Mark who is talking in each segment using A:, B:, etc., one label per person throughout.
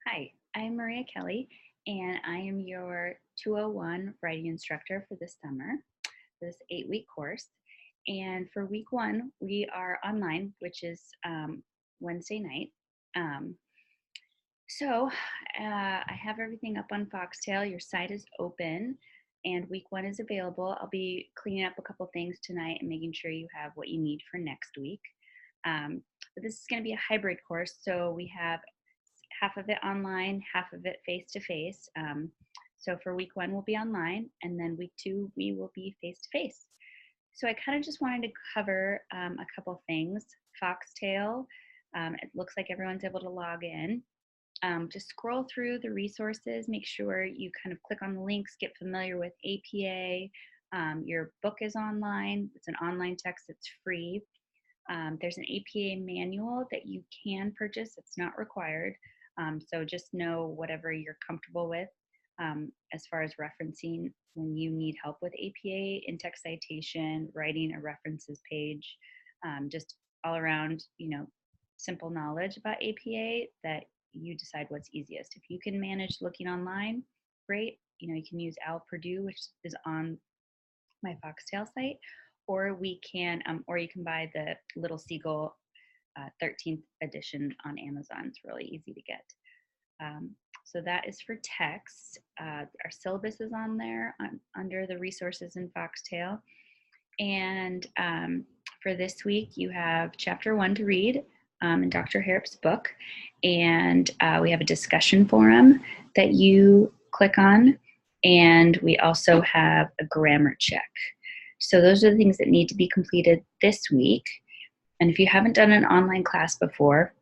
A: Hi, I'm Maria Kelly, and I am your 201 writing instructor for this summer, this 8-week course. And for week one, we are online, which is Wednesday night. Um, I have everything up on Foxtail. Your site is open, and week one is available. I'll be cleaning up a couple things tonight and making sure you have what you need for next week. But this is going to be a hybrid course, so we have half of it online, half of it face-to-face. So for week one, we'll be online, and then week two, we will be face-to-face. So I kind of just wanted to cover a couple things. Foxtail, it looks like everyone's able to log in. Just scroll through the resources, make sure you kind of click on the links, get familiar with APA. Your book is online. It's an online text that's free. There's an APA manual that you can purchase. It's not required. So just know whatever you're comfortable with as far as referencing when you need help with APA, in-text citation, writing a references page, just all around, simple knowledge about APA that you decide what's easiest. If you can manage looking online, great. You can use Al Purdue, which is on my Foxtail site, or you can buy the Little Seagull 13th edition on Amazon. It's really easy to get. So that is for text. Our syllabus is on there under the resources in Foxtail. And for this week, you have chapter 1 to read in Dr. Harrop's book. And we have a discussion forum that you click on. And we also have a grammar check. So those are the things that need to be completed this week. And if you haven't done an online class before,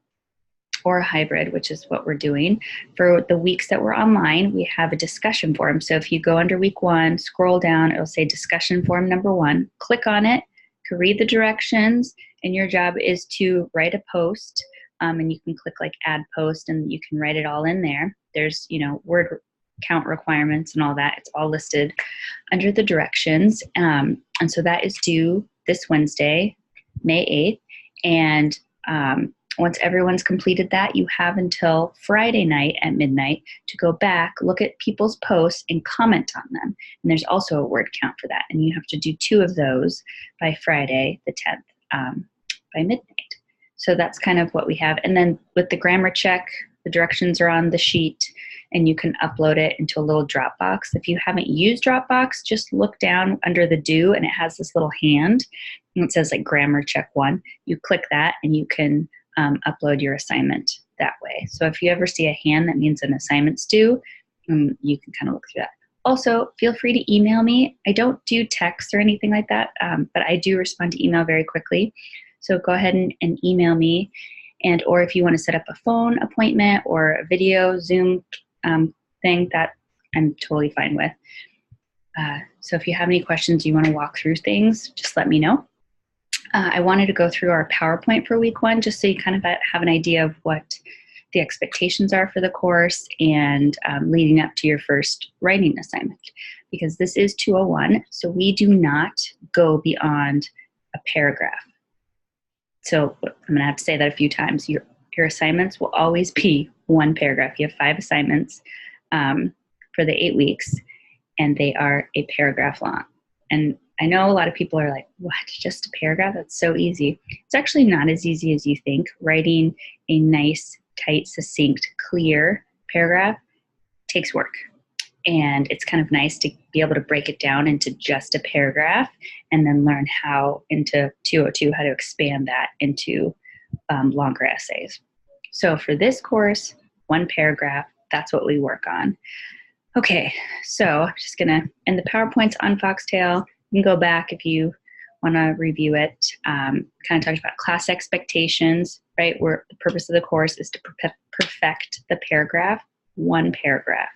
A: or a hybrid, which is what we're doing, for the weeks that we're online, we have a discussion forum. So if you go under week 1, scroll down, it'll say discussion forum number 1, click on it, you can read the directions, and your job is to write a post, and you can click like add post, and you can write it all in there. There's, word count requirements and all that. It's all listed under the directions. And so that is due this Wednesday, May 8th. And once everyone's completed that, you have until Friday night at midnight to go back, look at people's posts, and comment on them. And there's also a word count for that. And you have to do 2 of those by Friday, the 10th, by midnight. So that's kind of what we have. And then with the grammar check, the directions are on the sheet, and you can upload it into a little Dropbox. If you haven't used Dropbox, just look down under the do, and it has this little hand, and it says like grammar check 1. You click that, and you can upload your assignment that way. So if you ever see a hand, that means an assignment's due. You can kind of look through that. Also, feel free to email me. I don't do text or anything like that, but I do respond to email very quickly. So go ahead and email me. And or if you want to set up a phone appointment or a video Zoom thing, that I'm totally fine with. So if you have any questions, you want to walk through things, just let me know. I wanted to go through our PowerPoint for week 1, just so you kind of have an idea of what the expectations are for the course and leading up to your first writing assignment, because this is 201, so we do not go beyond a paragraph. So I'm going to have to say that a few times. Your assignments will always be 1 paragraph. You have 5 assignments for the 8 weeks, and they are a paragraph long. And I know a lot of people are like, what, just a paragraph? That's so easy. It's actually not as easy as you think. Writing a nice, tight, succinct, clear paragraph takes work. And it's kind of nice to be able to break it down into just a paragraph and then learn how into 202 how to expand that into longer essays. So for this course, 1 paragraph, that's what we work on. Okay, so I'm just going to, and the PowerPoint's on Foxtail. You can go back if you want to review it. Kind of talked about class expectations, right? Where the purpose of the course is to perfect the paragraph, 1 paragraph.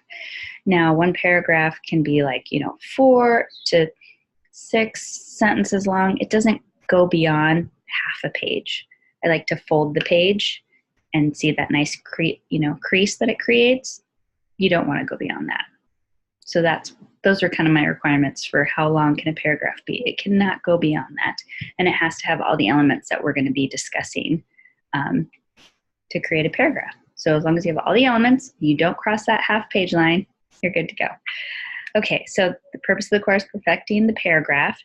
A: Now, 1 paragraph can be like, 4 to 6 sentences long. It doesn't go beyond half a page. I like to fold the page and see that nice crease that it creates. You don't want to go beyond that. So those are kind of my requirements for how long can a paragraph be. It cannot go beyond that. And it has to have all the elements that we're going to be discussing to create a paragraph. So as long as you have all the elements, you don't cross that half-page line, you're good to go. Okay, so the purpose of the course, perfecting the paragraph.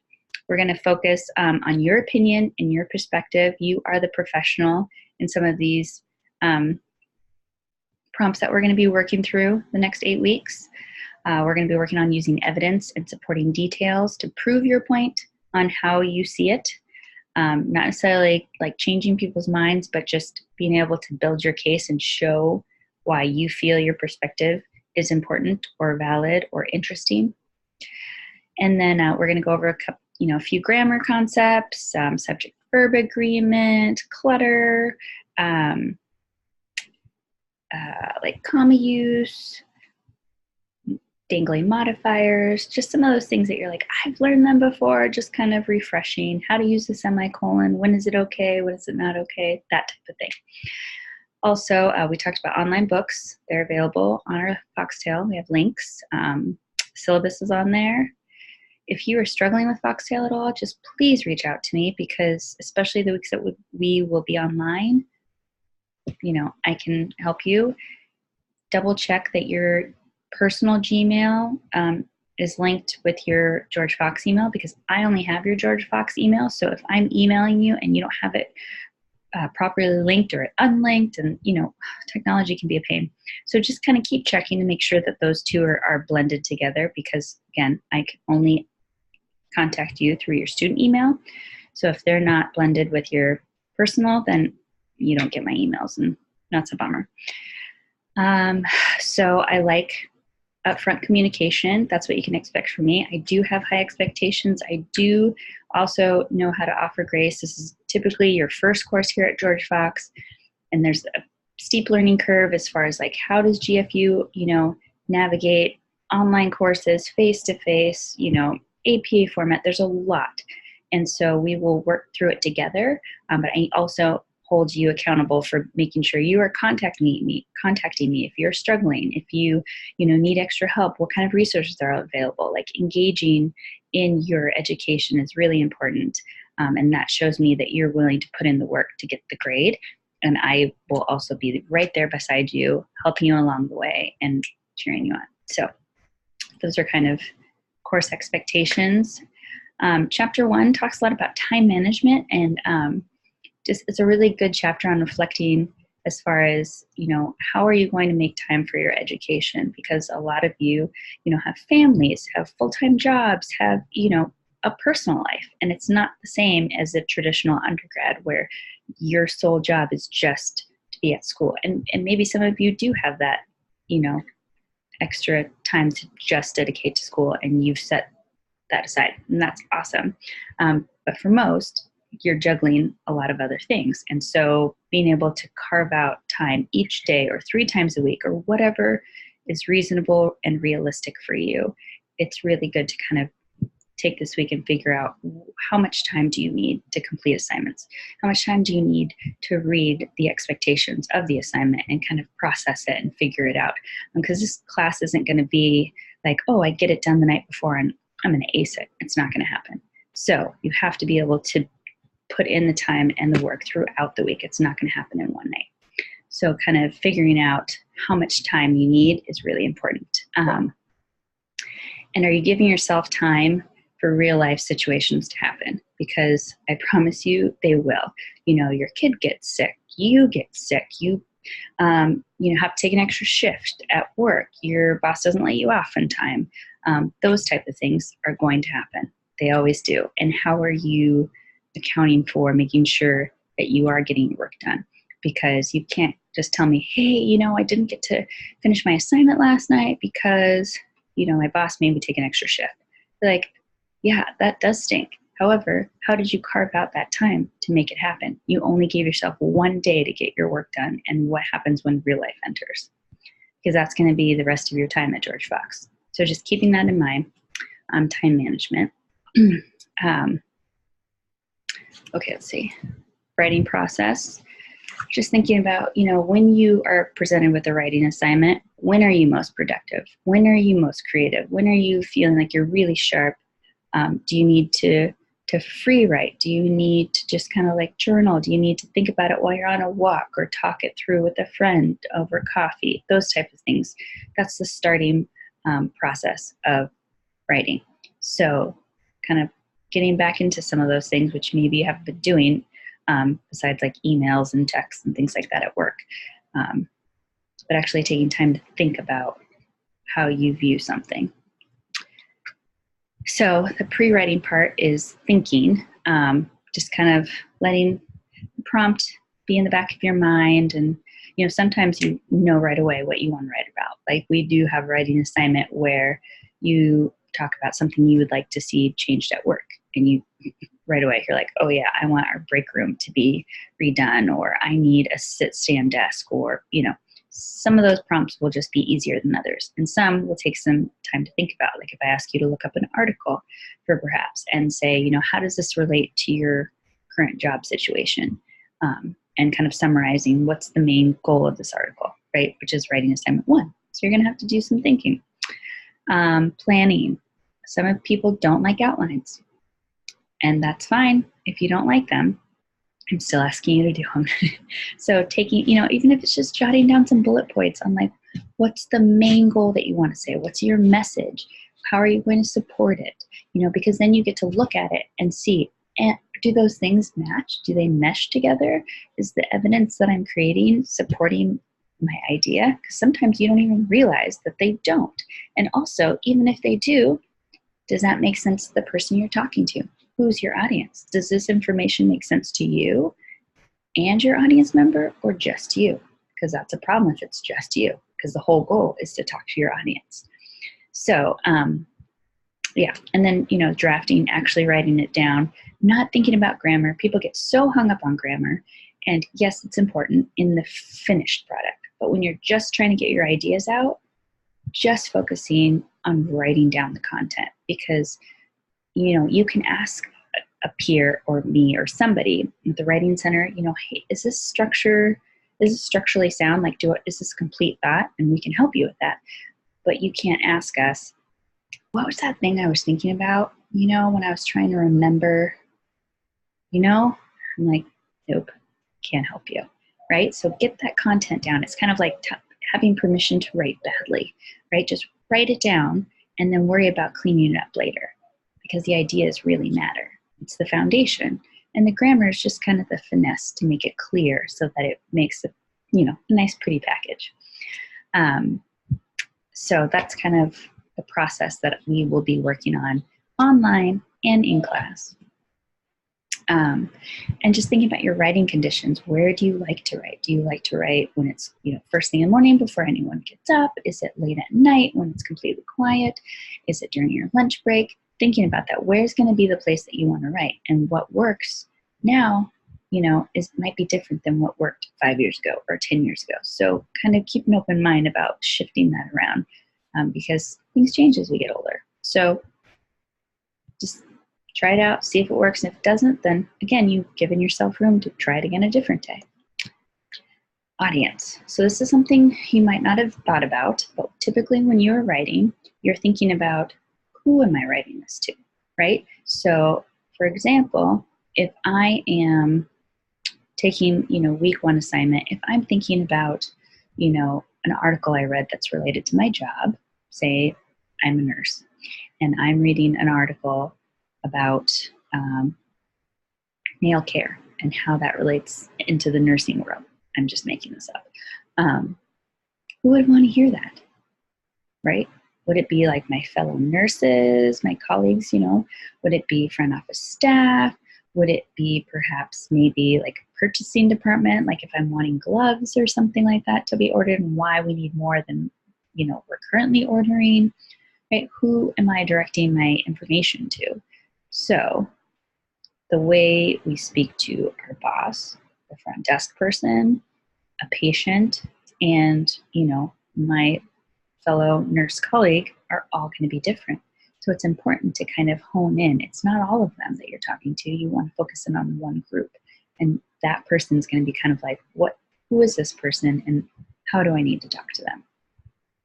A: We're going to focus on your opinion and your perspective. You are the professional in some of these prompts that we're going to be working through the next 8 weeks. We're going to be working on using evidence and supporting details to prove your point on how you see it. Not necessarily like changing people's minds, but just being able to build your case and show why you feel your perspective is important or valid or interesting. And then we're going to go over a few grammar concepts, subject-verb agreement, clutter, like comma use, dangling modifiers, just some of those things that you're like, I've learned them before, just kind of refreshing, how to use the semicolon, when is it okay, when is it not okay, that type of thing. Also, we talked about online books. They're available on our Foxtail. We have links. Syllabus is on there. If you are struggling with Foxtail at all, just please reach out to me, because especially the weeks that we will be online, I can help you. Double check that your personal Gmail is linked with your George Fox email, because I only have your George Fox email. So if I'm emailing you and you don't have it properly linked or unlinked, and technology can be a pain. So just kind of keep checking to make sure that those two are blended together, because again, I can only contact you through your student email. So if they're not blended with your personal, then you don't get my emails, and that's a bummer. So I like upfront communication. That's what you can expect from me. I do have high expectations. I do also know how to offer grace. This is typically your first course here at George Fox, and there's a steep learning curve as far as like, how does GFU, navigate online courses, face-to-face, APA format. There's a lot. And so we will work through it together. But I also hold you accountable for making sure you are contacting me if you're struggling, if you need extra help, what kind of resources are available. Like, engaging in your education is really important, and that shows me that you're willing to put in the work to get the grade, and I will also be right there beside you, helping you along the way and cheering you on. So those are kind of course expectations. Chapter 1 talks a lot about time management, and it's a really good chapter on reflecting as far as, how are you going to make time for your education? Because a lot of you, have families, have full-time jobs, have, a personal life. And it's not the same as a traditional undergrad where your sole job is just to be at school. And maybe some of you do have that, extra time to just dedicate to school, and you've set that aside, and that's awesome. But for most, you're juggling a lot of other things. And so being able to carve out time each day or 3 times a week or whatever is reasonable and realistic for you, it's really good to kind of take this week and figure out, how much time do you need to complete assignments? How much time do you need to read the expectations of the assignment and kind of process it and figure it out? Because this class isn't going to be like, oh, I get it done the night before and I'm going to ace it. It's not going to happen. So you have to be able to put in the time and the work throughout the week. It's not going to happen in one night. So kind of figuring out how much time you need is really important. And are you giving yourself time for real life situations to happen? Because I promise you they will. Your kid gets sick, you get sick, you have to take an extra shift at work, your boss doesn't let you off in time. Those type of things are going to happen. They always do. And how are you accounting for making sure that you are getting your work done? Because you can't just tell me, hey, I didn't get to finish my assignment last night because, my boss made me take an extra shift. Like, yeah, that does stink. However, how did you carve out that time to make it happen? You only gave yourself one day to get your work done. And what happens when real life enters? Because that's going to be the rest of your time at George Fox. So just keeping that in mind, time management. Okay, let's see. Writing process. Just thinking about, when you are presented with a writing assignment, when are you most productive? When are you most creative? When are you feeling like you're really sharp? Do you need to to free write? Do you need to just kind of like journal? Do you need to think about it while you're on a walk or talk it through with a friend over coffee? Those type of things. That's the starting process of writing. So kind of getting back into some of those things, which maybe you haven't been doing besides like emails and texts and things like that at work. But actually taking time to think about how you view something. So the pre-writing part is thinking, just kind of letting the prompt be in the back of your mind. And, you know, sometimes you know right away what you want to write about. Like we do have a writing assignment where you talk about something you would like to see changed at work. And you right away, you're like, oh yeah, I want our break room to be redone, or I need a sit-stand desk, or, you know, some of those prompts will just be easier than others. And some will take some time to think about. Like if I ask you to look up an article for perhaps and say, you know, how does this relate to your current job situation? And kind of summarizing what's the main goal of this article, right? Which is writing assignment 1. So you're going to have to do some thinking. Planning. Some people don't like outlines. And that's fine if you don't like them. I'm still asking you to do them. So taking, you know, even if it's just jotting down some bullet points on like, what's the main goal that you want to say? What's your message? How are you going to support it? You know, because then you get to look at it and see, and do those things match? Do they mesh together? Is the evidence that I'm creating supporting my idea? Because sometimes you don't even realize that they don't. And also, even if they do, does that make sense to the person you're talking to? Who's your audience? Does this information make sense to you and your audience member, or just you? Because that's a problem if it's just you, because the whole goal is to talk to your audience. So, yeah. And then, you know, drafting, actually writing it down, not thinking about grammar. People get so hung up on grammar. And yes, it's important in the finished product. But when you're just trying to get your ideas out, just focusing on writing down the content, because you know, you can ask a peer or me or somebody at the writing center, you know, hey, is this structurally sound? Like, is this complete thought? And we can help you with that. But you can't ask us, what was that thing I was thinking about, you know, when I was trying to remember, you know? I'm like, nope, can't help you, right? So get that content down. It's kind of like having permission to write badly, right? Just write it down and then worry about cleaning it up later. Because the ideas really matter. It's the foundation. And the grammar is just kind of the finesse to make it clear so that it makes a, you know, a nice, pretty package. So that's kind of the process that we will be working on online and in class. And just thinking about your writing conditions. Where do you like to write? Do you like to write when it's, you know, first thing in the morning before anyone gets up? Is it late at night when it's completely quiet? Is it during your lunch break? Thinking about that, where's going to be the place that you want to write, and what works now, you know, might be different than what worked 5 years ago or 10 years ago. So kind of keep an open mind about shifting that around, because things change as we get older. So just try it out, see if it works. And if it doesn't, then again, you've given yourself room to try it again a different day. Audience. So this is something you might not have thought about, but typically when you're writing, you're thinking about, who am I writing this to, right? So, for example, if I am taking, you know, week 1 assignment, if I'm thinking about, you know, an article I read that's related to my job, say I'm a nurse, and I'm reading an article about male care and how that relates into the nursing world. I'm just making this up. Who would want to hear that, right? Would it be like my fellow nurses, my colleagues, you know? Would it be front office staff? Would it be perhaps maybe like purchasing department, like if I'm wanting gloves or something like that to be ordered, and why we need more than, you know, we're currently ordering, right? Who am I directing my information to? So the way we speak to our boss, the front desk person, a patient, and, you know, my fellow nurse colleague are all going to be different. So it's important to kind of hone in. It's not all of them that you're talking to. You want to focus in on one group. And that person's going to be kind of like, who is this person and how do I need to talk to them?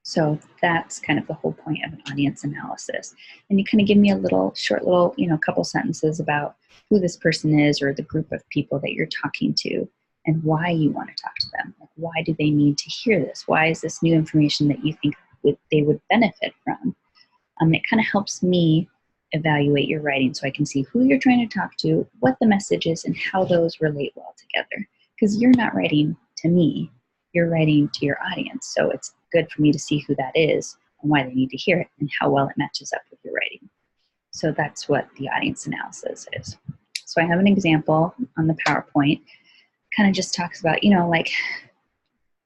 A: So that's kind of the whole point of an audience analysis. And you kind of give me a short little, couple sentences about who this person is or the group of people that you're talking to and why you want to talk to them. Like, why do they need to hear this? Why is this new information that you think they would benefit from? It kind of helps me evaluate your writing so I can see who you're trying to talk to, what the message is, and how those relate well together. Because you're not writing to me, you're writing to your audience. So it's good for me to see who that is and why they need to hear it and how well it matches up with your writing. So that's what the audience analysis is. So I have an example on the PowerPoint, kind of just talks about, like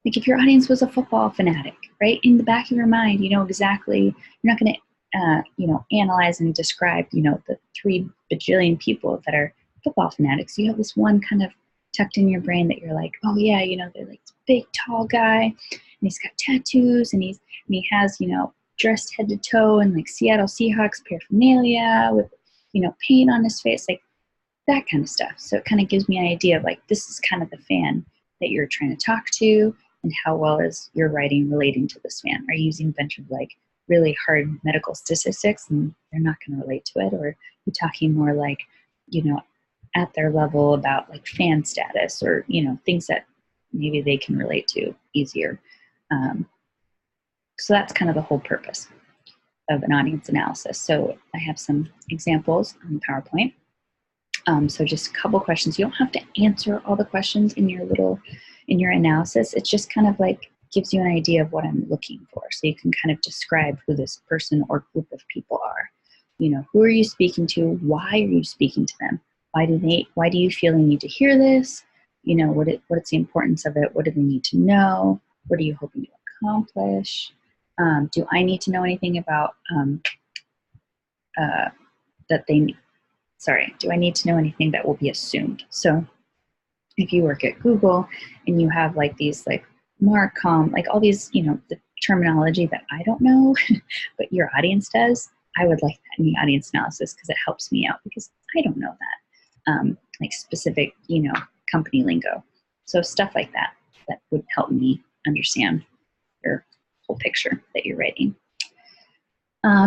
A: if your audience was a football fanatic, right? In the back of your mind, you know exactly, you're not going to analyze and describe, the 3 bajillion people that are football fanatics. You have this one kind of tucked in your brain that you're like, oh yeah, they're like this big, tall guy, and he's got tattoos, and he has, dressed head to toe in like Seattle Seahawks paraphernalia with, paint on his face, like that kind of stuff. So it kind of gives me an idea of like, this is kind of the fan that you're trying to talk to, and how well is your writing relating to this fan? Are you using a bunch of like really hard medical statistics and they're not going to relate to it? Or you're talking more like, at their level about like fan status or, things that maybe they can relate to easier. So that's kind of the whole purpose of an audience analysis. So I have some examples on the PowerPoint. So just a couple questions. You don't have to answer all the questions in your analysis. It's just kind of like gives you an idea of what I'm looking for. So you can kind of describe who this person or group of people are. Who are you speaking to? Why are you speaking to them? Why do you feel they need to hear this? What's the importance of it? What do they need to know? What are you hoping to accomplish? Do I need to know anything about do I need to know anything that will be assumed? So if you work at Google and you have like these like Marcom, like all these, the terminology that I don't know, but your audience does, I would like that in the audience analysis because it helps me out because I don't know that, like specific, company lingo. So stuff like that would help me understand your whole picture that you're writing.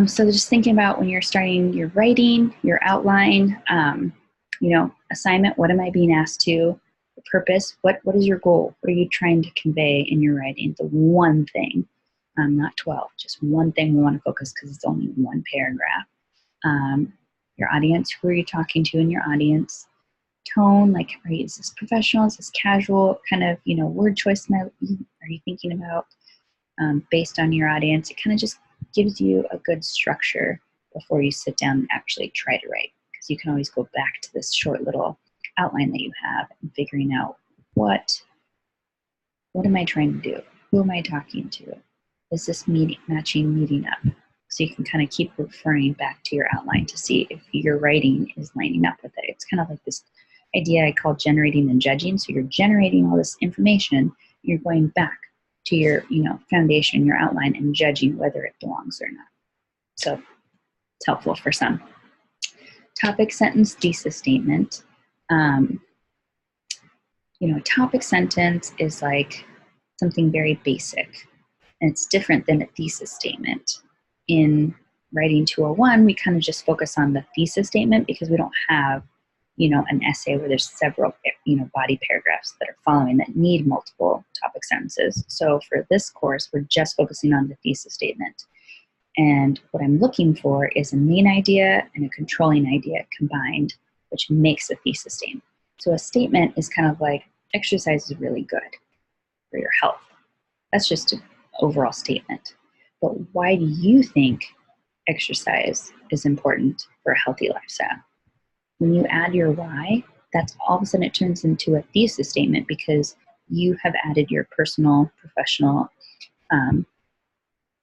A: So just thinking about when you're starting your writing, your outline, assignment, what am I being asked to? The purpose, what is your goal? What are you trying to convey in your writing? The one thing, not 12, just one thing we want to focus because it's only one paragraph. Your audience, who are you talking to in your audience? Tone, like, is this professional? Is this casual? Kind of, word choice are you thinking about based on your audience? It kind of just gives you a good structure before you sit down and actually try to write, because you can always go back to this short little outline that you have and figuring out what am I trying to do? Who am I talking to? Is this meeting up? So you can kind of keep referring back to your outline to see if your writing is lining up with it. It's kind of like this idea I call generating and judging. So you're generating all this information, you're going back to your, foundation, your outline, and judging whether it belongs or not. So it's helpful for some. Topic, sentence, thesis statement. A topic sentence is like something very basic, and it's different than a thesis statement. In writing 201, we kind of just focus on the thesis statement because we don't have, an essay where there's several, body paragraphs that are following that need multiple topic sentences. So for this course, we're just focusing on the thesis statement. And what I'm looking for is a main idea and a controlling idea combined, which makes a thesis statement. So a statement is kind of like, exercise is really good for your health. That's just an overall statement. But why do you think exercise is important for a healthy lifestyle? When you add your why, that's all of a sudden it turns into a thesis statement because you have added your personal, professional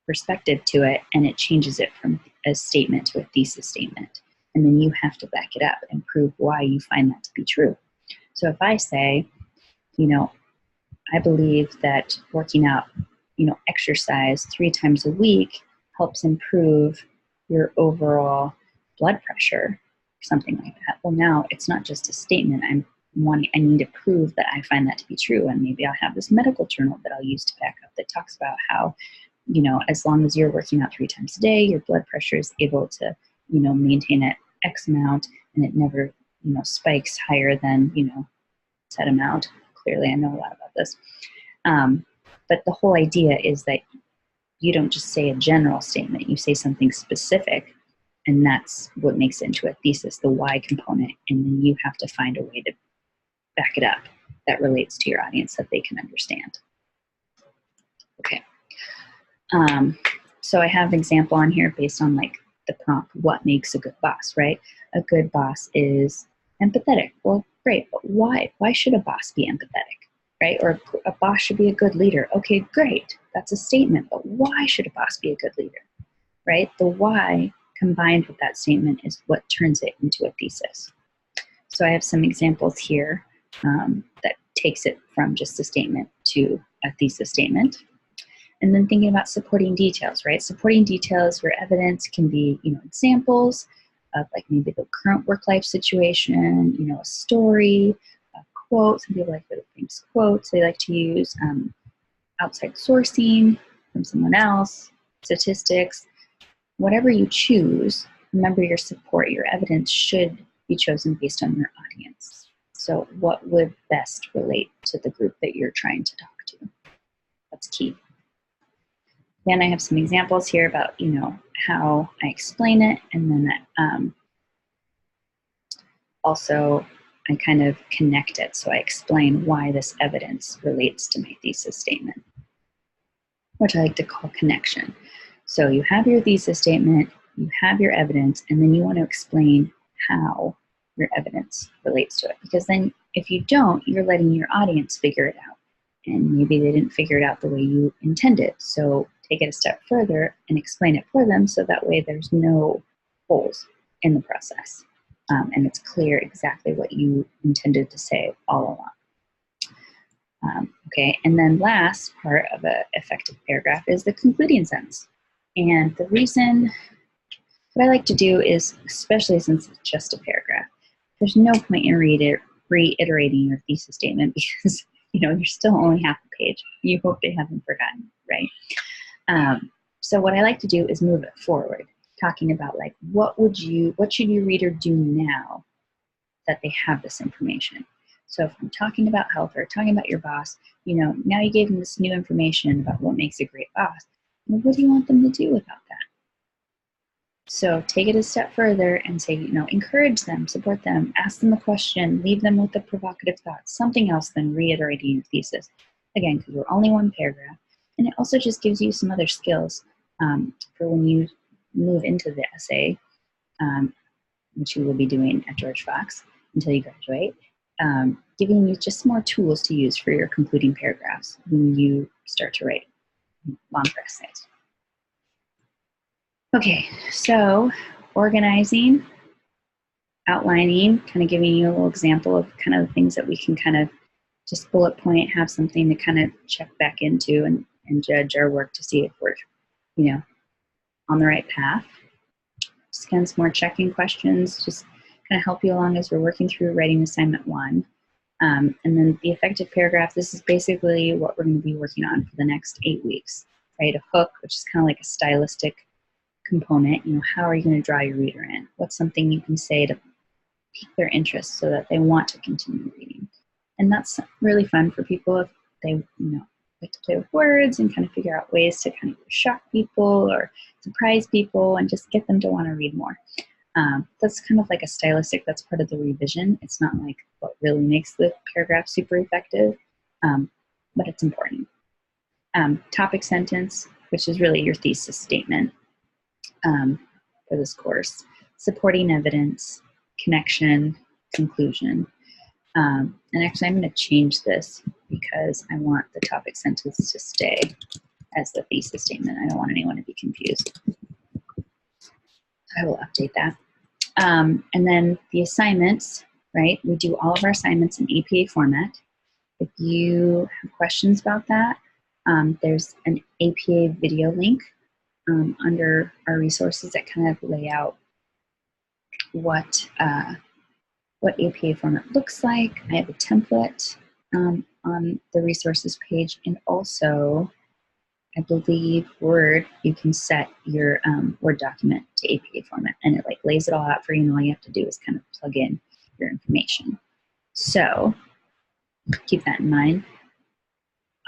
A: perspective to it, and it changes it from a statement to a thesis statement. And then you have to back it up and prove why you find that to be true. So if I say, I believe that working out, exercise 3 times a week helps improve your overall blood pressure, something like that. Well, now it's not just a statement. I need to prove that I find that to be true. And maybe I'll have this medical journal that I'll use to back up that talks about how as long as you're working out 3 times a day, your blood pressure is able to, maintain at X amount, and it never, spikes higher than, set amount. Clearly, I know a lot about this. But the whole idea is that you don't just say a general statement, you say something specific, and that's what makes it into a thesis, the why component, and then you have to find a way to back it up that relates to your audience that they can understand. Okay. So I have an example on here based on like the prompt, what makes a good boss, right? A good boss is empathetic. Well, great, but why? Why should a boss be empathetic, right? Or a boss should be a good leader. Okay, great, that's a statement, but why should a boss be a good leader, right? The why combined with that statement is what turns it into a thesis. So I have some examples here that takes it from just a statement to a thesis statement. And then thinking about supporting details, right? Supporting details where evidence can be, examples of like maybe the current work-life situation, a story, a quote. Some people like the famous quotes they like to use, outside sourcing from someone else, statistics, whatever you choose. Remember your support, your evidence should be chosen based on your audience. So what would best relate to the group that you're trying to talk to? That's key. Then I have some examples here about, how I explain it, and then also I kind of connect it. So I explain why this evidence relates to my thesis statement, which I like to call connection. So you have your thesis statement, you have your evidence, and then you want to explain how your evidence relates to it. Because then if you don't, you're letting your audience figure it out. And maybe they didn't figure it out the way you intended. So take it a step further and explain it for them so that way there's no holes in the process. And it's clear exactly what you intended to say all along. Okay, and then last part of an effective paragraph is the concluding sentence. And the reason, what I like to do is, especially since it's just a paragraph, there's no point in reiterating your thesis statement because you're still only half the page. You hope they haven't forgotten, right? So what I like to do is move it forward, talking about like, what should your reader do now that they have this information? So if I'm talking about health or talking about your boss, now you gave them this new information about what makes a great boss. Well, what do you want them to do about that? So take it a step further and say, encourage them, support them, ask them a question, leave them with a provocative thought, something else than reiterating your thesis. Again, because we're only one paragraph. And it also just gives you some other skills for when you move into the essay, which you will be doing at George Fox until you graduate, giving you just more tools to use for your concluding paragraphs when you start to write longer essays. Okay, so organizing, outlining, kind of giving you a little example of kind of the things that we can kind of just bullet point, have something to kind of check back into and judge our work to see if we're, on the right path. Just again, some more check-in questions, just kind of help you along as we're working through writing assignment 1. And then the effective paragraph, this is basically what we're going to be working on for the next 8 weeks, right? A hook, which is kind of like a stylistic component. How are you going to draw your reader in? What's something you can say to pique their interest so that they want to continue reading? And that's really fun for people if they, like to play with words and kind of figure out ways to kind of shock people or surprise people and just get them to want to read more. That's kind of like a stylistic, that's part of the revision. It's not like what really makes the paragraph super effective, but it's important. Topic sentence, which is really your thesis statement for this course. Supporting evidence, connection, conclusion. And actually, I'm going to change this because I want the topic sentence to stay as the thesis statement. I don't want anyone to be confused. I will update that. And then the assignments, right? We do all of our assignments in APA format. If you have questions about that, there's an APA video link under our resources that kind of lay out what APA format looks like. I have a template on the resources page, and also I believe Word, you can set your Word document to APA format, and it like lays it all out for you, and all you have to do is kind of plug in your information. So keep that in mind.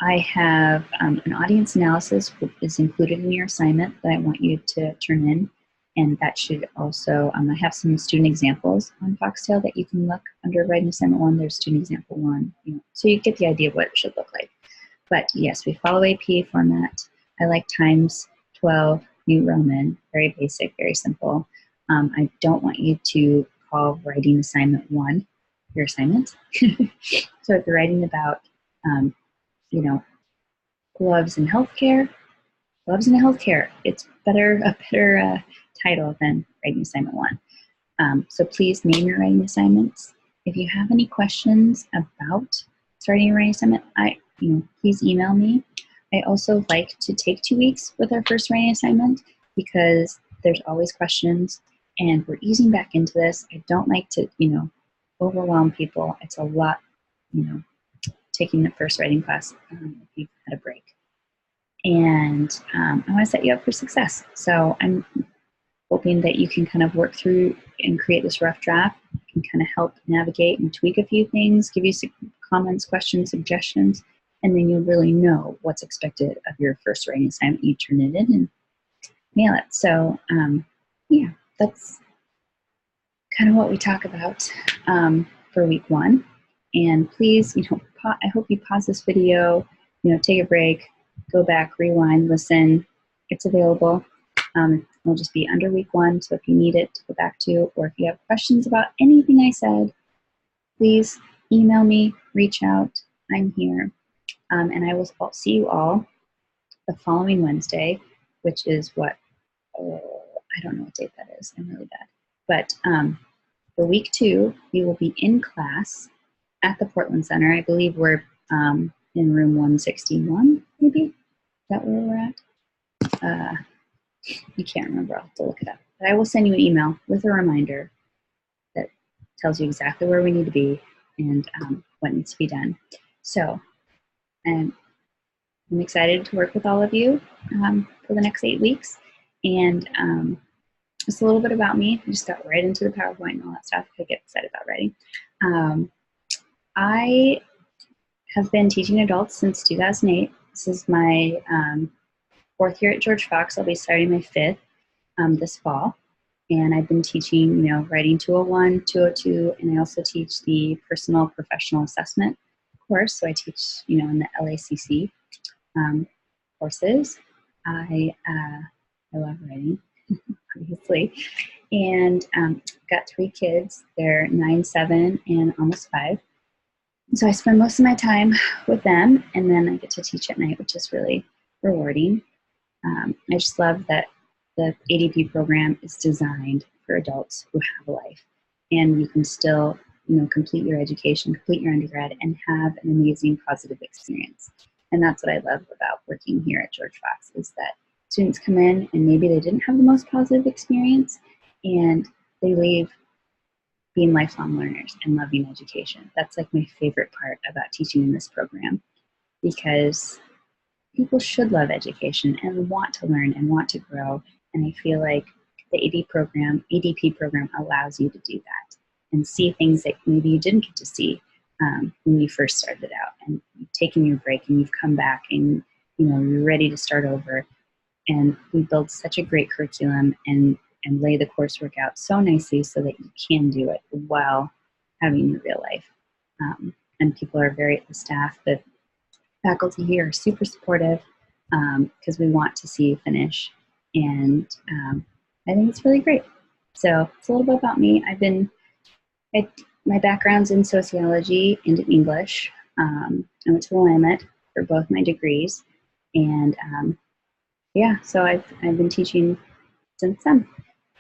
A: I have an audience analysis is included in your assignment that I want you to turn in, and that should also, I have some student examples on Foxtail that you can look under Writing Assignment 1. There's Student Example 1, so you get the idea of what it should look like. But yes, we follow APA format. I like times 12, New Roman, very basic, very simple. I don't want you to call Writing Assignment 1 your assignment. So if you're writing about gloves in healthcare, it's a better title than Writing Assignment 1. So please name your writing assignments. If you have any questions about starting your writing assignment, please email me. I also like to take 2 weeks with our first writing assignment because there's always questions, and we're easing back into this. I don't like to, overwhelm people. It's a lot, taking the first writing class if you've had a break. And I want to set you up for success. So I'm hoping that you can kind of work through and create this rough draft. I can kind of help navigate and tweak a few things, give you some comments, questions, suggestions, and then you'll really know what's expected of your first writing assignment. You turn it in and mail it. So yeah, that's kind of what we talk about for week 1. And please, I hope you pause this video, take a break, go back, rewind, listen. It's available. It'll just be under week 1, so if you need it to go back to, or if you have questions about anything I said, please email me, reach out. I'm here. And I will see you all the following Wednesday, which is what, I don't know what date that is. I'm really bad. But for week 2, we will be in class at the Portland Center. I believe we're in room 161, maybe? Is that where we're at? I can't remember. I'll have to look it up. But I will send you an email with a reminder that tells you exactly where we need to be and what needs to be done. So I'm excited to work with all of you for the next 8 weeks. And just a little bit about me. I just got right into the PowerPoint and all that stuff. I get excited about writing. I have been teaching adults since 2008. This is my 4th year at George Fox. I'll be starting my 5th this fall. And I've been teaching, Writing 201, 202, and I also teach the Personal Professional Assessment course. So I teach, in the LACC courses. I love writing, obviously. And got 3 kids. They're 9, 7, and almost 5. So I spend most of my time with them, and then I get to teach at night, which is really rewarding. I just love that the ADP program is designed for adults who have a life, and you can still, complete your education, complete your undergrad, and have an amazing positive experience. And that's what I love about working here at George Fox, is that students come in and maybe they didn't have the most positive experience, and they leave being lifelong learners and loving education. That's like my favorite part about teaching in this program, because people should love education and want to learn and want to grow. And I feel like the ADP program allows you to do that and see things that maybe you didn't get to see when you first started out, and you've taken your break and you've come back and you're ready to start over. And we build such a great curriculum and lay the coursework out so nicely so that you can do it while having your real life. And people are the staff, the faculty here are super supportive because we want to see you finish. And I think it's really great. So it's a little bit about me. My background's in sociology and in English. I went to Willamette for both my degrees. And yeah, so I've been teaching since then.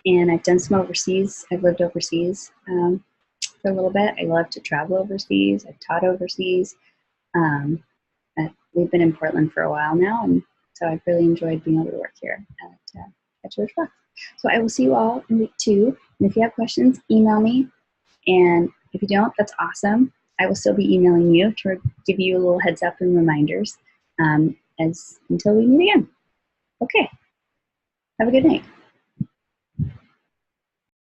A: And I've done some overseas. I've lived overseas for a little bit. I love to travel overseas. I've taught overseas. We've been in Portland for a while now, and so I've really enjoyed being able to work here at George Fox. So I will see you all in week 2. And if you have questions, email me. And if you don't, that's awesome. I will still be emailing you to give you a little heads up and reminders. until we meet again. Okay. Have a good night.